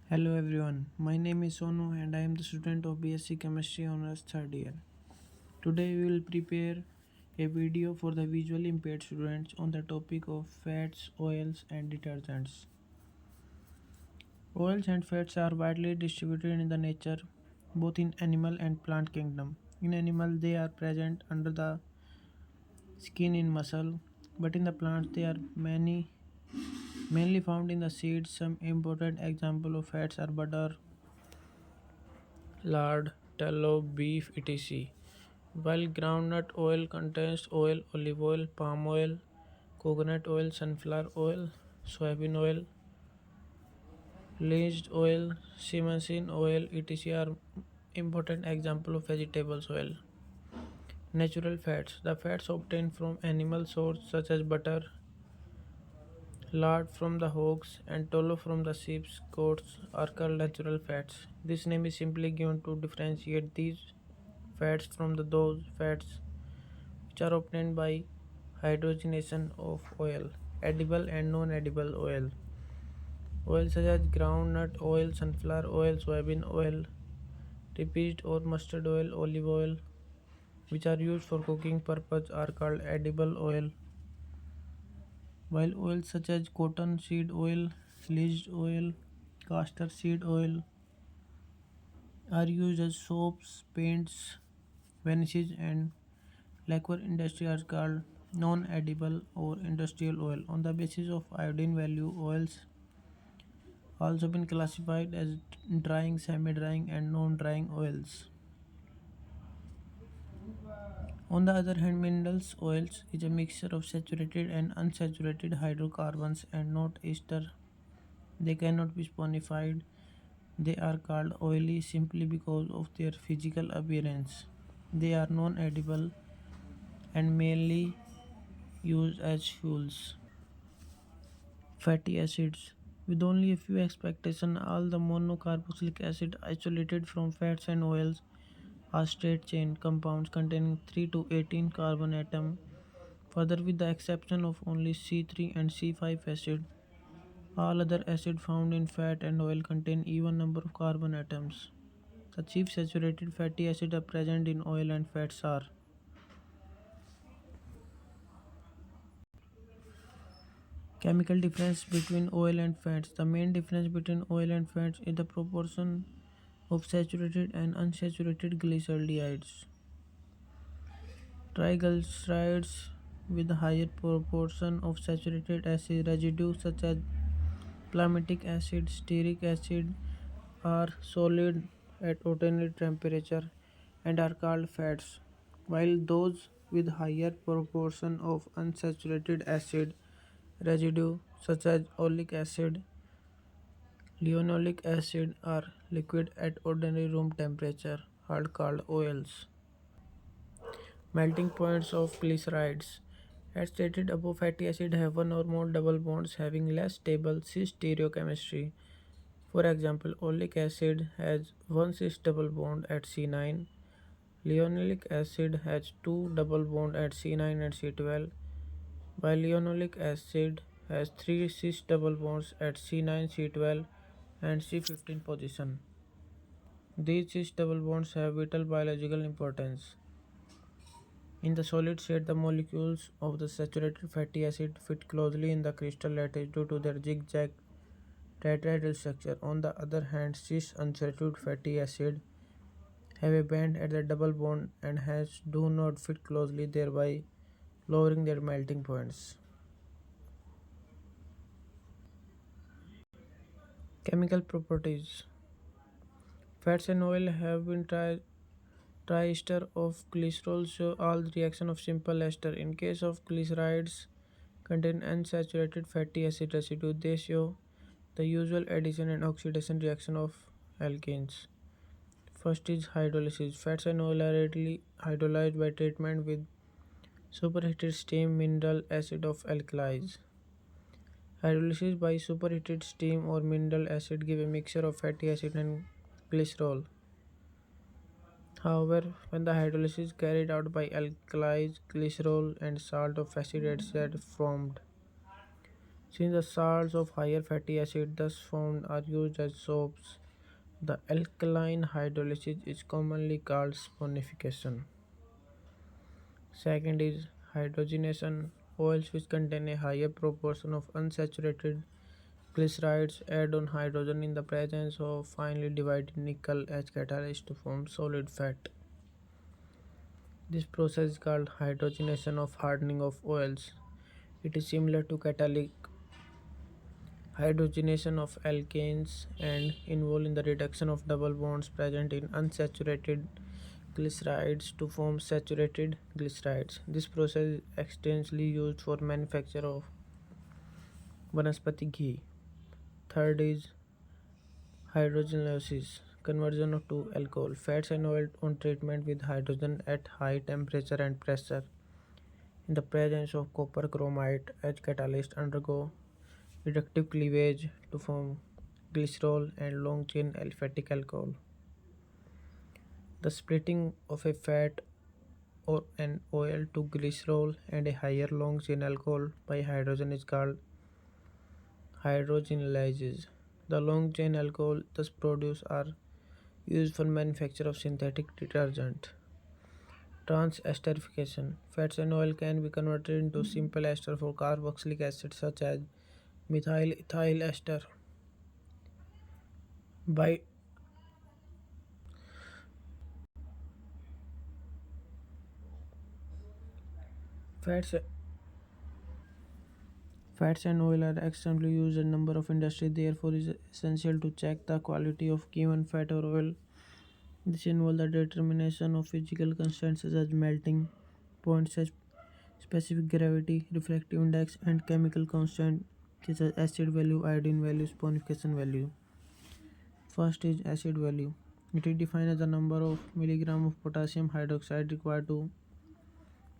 Hello everyone, my name is Sonu and I am the student of BSc Chemistry Honours 3rd year. Today we will prepare a video for the visually impaired students on the topic of fats, oils and detergents. Oils and fats are widely distributed in the nature, both in animal and plant kingdom. In animal they are present under the skin in muscle, but in the plants they are mainly found in the seeds. Some important example of fats are butter, lard, tallow, beef, etc. While groundnut oil contains oil, olive oil, palm oil, coconut oil, sunflower oil, soybean oil, linseed oil, semasine oil, etc. are important example of vegetables oil. Natural fats. The fats obtained from animal sources such as butter, lard from the hogs, and tallow from the sheep's coats are called natural fats. This name is simply given to differentiate these fats from those fats which are obtained by hydrogenation of oil, edible and non-edible oil. Oils such as groundnut oil, sunflower oil, soybean oil, rapeseed or mustard oil, olive oil, which are used for cooking purpose, are called edible oil. While oils such as cotton seed oil, linseed oil, castor seed oil are used as soaps, paints, varnishes, and lacquer industry are called non-edible or industrial oil. On the basis of iodine value, oils also been classified as drying, semi-drying, and non-drying oils. On the other hand, minerals oils is a mixture of saturated and unsaturated hydrocarbons and not ester. They cannot be sponified. They are called oily simply because of their physical appearance. They are non-edible and mainly used as fuels. Fatty acids. With only a few expectations, all the monocarboxylic acid isolated from fats and oils are straight chain compounds containing 3 to 18 carbon atom. Further, with the exception of only C3 and C5 acid, all other acids found in fat and oil contain even number of carbon atoms. The chief saturated fatty acids are present in oil and fats are chemical difference between oil and fats. The main difference between oil and fats is the proportion of saturated and unsaturated glycerides. Triglycerides with a higher proportion of saturated acid residues such as palmitic acid, stearic acid are solid at ordinary temperature and are called fats, while those with higher proportion of unsaturated acid residue such as oleic acid, linoleic acid are liquid at ordinary room temperature are called oils. Melting points of glycerides. As stated above, fatty acids have one or more double bonds having less stable cis stereochemistry. For example, oleic acid has one cis double bond at C9, linoleic acid has two double bond at C9 and C12, while linoleic acid has three cis double bonds at C9, C12, and C15 position. These cis double bonds have vital biological importance. In the solid state, the molecules of the saturated fatty acid fit closely in the crystal lattice due to their zigzag tetrahedral structure. On the other hand, cis unsaturated fatty acid have a band at the double bond and hence do not fit closely, thereby lowering their melting points. Chemical properties. Fats and oil have been triester of glycerol show all the reaction of simple ester. In case of glycerides contain unsaturated fatty acid residue, they show the usual addition and oxidation reaction of alkenes. First is hydrolysis. Fats and oil are readily hydrolyzed by treatment with superheated steam mineral acid of alkalis. Hydrolysis by superheated steam or mineral acid give a mixture of fatty acid and glycerol. However, when the hydrolysis is carried out by alkalis, glycerol and salt of acid acid formed. Since the salts of higher fatty acid thus formed are used as soaps, the alkaline hydrolysis is commonly called saponification. Second is hydrogenation. Oils which contain a higher proportion of unsaturated glycerides add on hydrogen in the presence of finely divided nickel as catalyst to form solid fat. This process is called hydrogenation of hardening of oils. It is similar to catalytic hydrogenation of alkanes and involved in the reduction of double bonds present in unsaturated glycerides to form saturated glycerides. This process is extensively used for manufacture of vanaspati ghee. Third is hydrogenolysis, conversion to alcohol. Fats and oil on treatment with hydrogen at high temperature and pressure in the presence of copper chromate as catalyst undergo reductive cleavage to form glycerol and long chain aliphatic alcohol. The splitting of a fat or an oil to glycerol and a higher long chain alcohol by hydrogen is called hydrogenolysis. The long chain alcohol thus produced are used for manufacture of synthetic detergent. Transesterification. Fats and oil can be converted into simple ester for carboxylic acid such as methyl ethyl ester. By fats Fats and oil are extensively used in a number of industries, therefore it is essential to check the quality of given fat or oil. This involves the determination of physical constants such as melting point, such specific gravity, refractive index, and chemical constant such as acid value, iodine value, saponification value. First is acid value. It is defined as the number of milligram of potassium hydroxide required to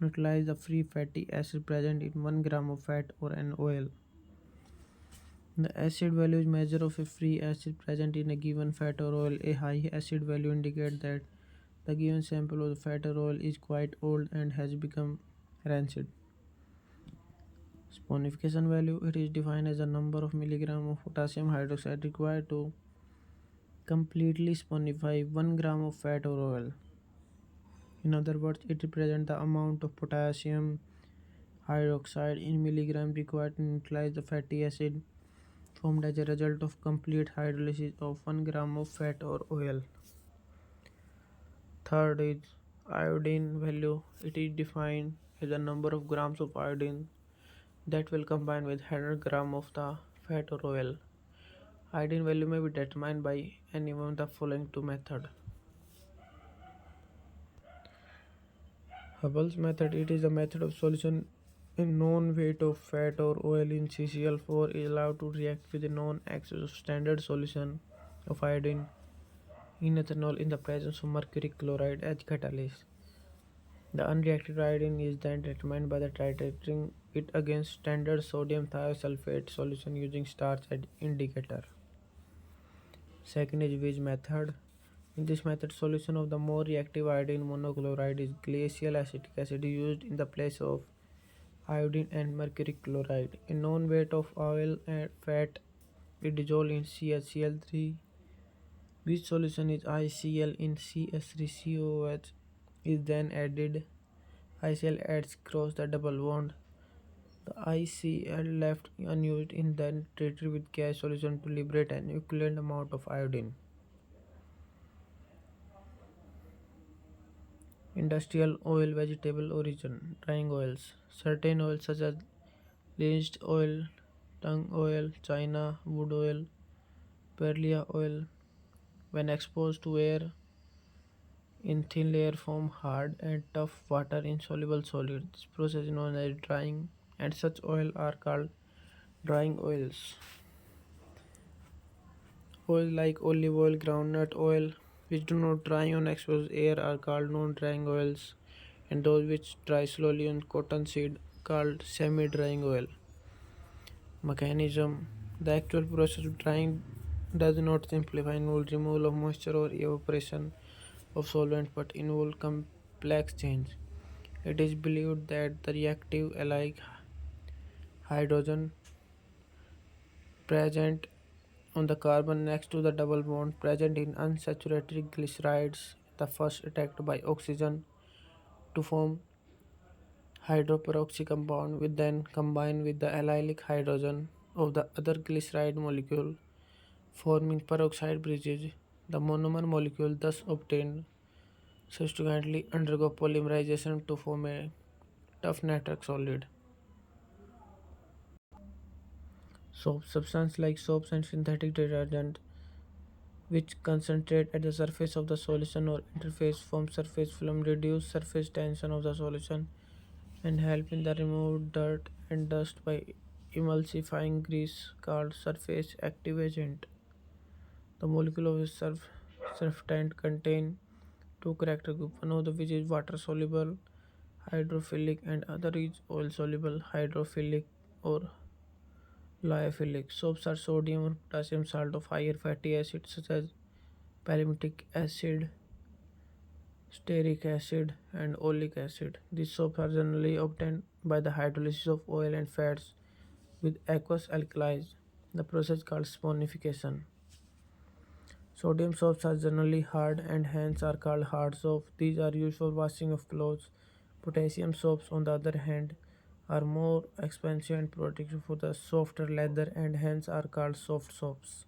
neutralize the free fatty acid present in 1 gram of fat or an oil. The acid value is measure of a free acid present in a given fat or oil. A high acid value indicates that the given sample of the fat or oil is quite old and has become rancid. Saponification value, it is defined as the number of milligram of potassium hydroxide required to completely saponify 1 gram of fat or oil. In other words, it represents the amount of potassium hydroxide in milligram required to neutralize the fatty acid formed as a result of complete hydrolysis of 1 gram of fat or oil. Third is iodine value. It is defined as the number of grams of iodine that will combine with 100 gram of the fat or oil. Iodine value may be determined by any one of the following two methods. Hubble's method, it is a method of solution a known weight of fat or oil in CCl4 is allowed to react with a known excess of standard solution of iodine in ethanol in the presence of mercury chloride as catalyst. The unreacted iodine is then determined by the titrating it against standard sodium thiosulfate solution using starch as indicator. Second is Weiss method. In this method, solution of the more reactive iodine monochloride is glacial acetic acid used in the place of iodine and mercury chloride. A known weight of oil and fat is dissolved in CaCl3, which solution is ICl in CS3COOH is then added. ICl adds across the double bond. The ICl left unused is then treated with gas solution to liberate an equivalent amount of iodine. Industrial oil vegetable origin drying oils. Certain oils such as linseed oil, tung oil, china wood oil, perlia oil, when exposed to air in thin layer form hard and tough water insoluble solid. This process is known as drying and such oil are called drying oils. Oils like olive oil, groundnut oil, which do not dry on exposed air are called non-drying oils, and those which dry slowly on cottonseed called semi-drying oil. Mechanism: the actual process of drying does not simply involve removal of moisture or evaporation of solvent but involve complex change. It is believed that the reactive alike hydrogen present on the carbon next to the double bond present in unsaturated glycerides, the first attacked by oxygen to form hydroperoxy compound will then combine with the allylic hydrogen of the other glyceride molecule, forming peroxide bridges. The monomer molecule thus obtained subsequently undergo polymerization to form a tough nitric solid. Soap substances like soaps and synthetic detergent, which concentrate at the surface of the solution or interface, form surface film, reduce surface tension of the solution, and help in the remove dirt and dust by emulsifying grease called surface active agent. The molecule of a surfactant contain two character groups, one of the which is water soluble hydrophilic and other is oil soluble hydrophilic or lyophilic. Soaps are sodium or potassium salt of higher fatty acids such as palmitic acid, stearic acid, and oleic acid. These soaps are generally obtained by the hydrolysis of oil and fats with aqueous alkalis, the process called saponification. Sodium soaps are generally hard and hence are called hard soaps. These are used for washing of clothes. Potassium soaps, on the other hand, are more expensive and protective for the softer leather and hence are called soft soaps.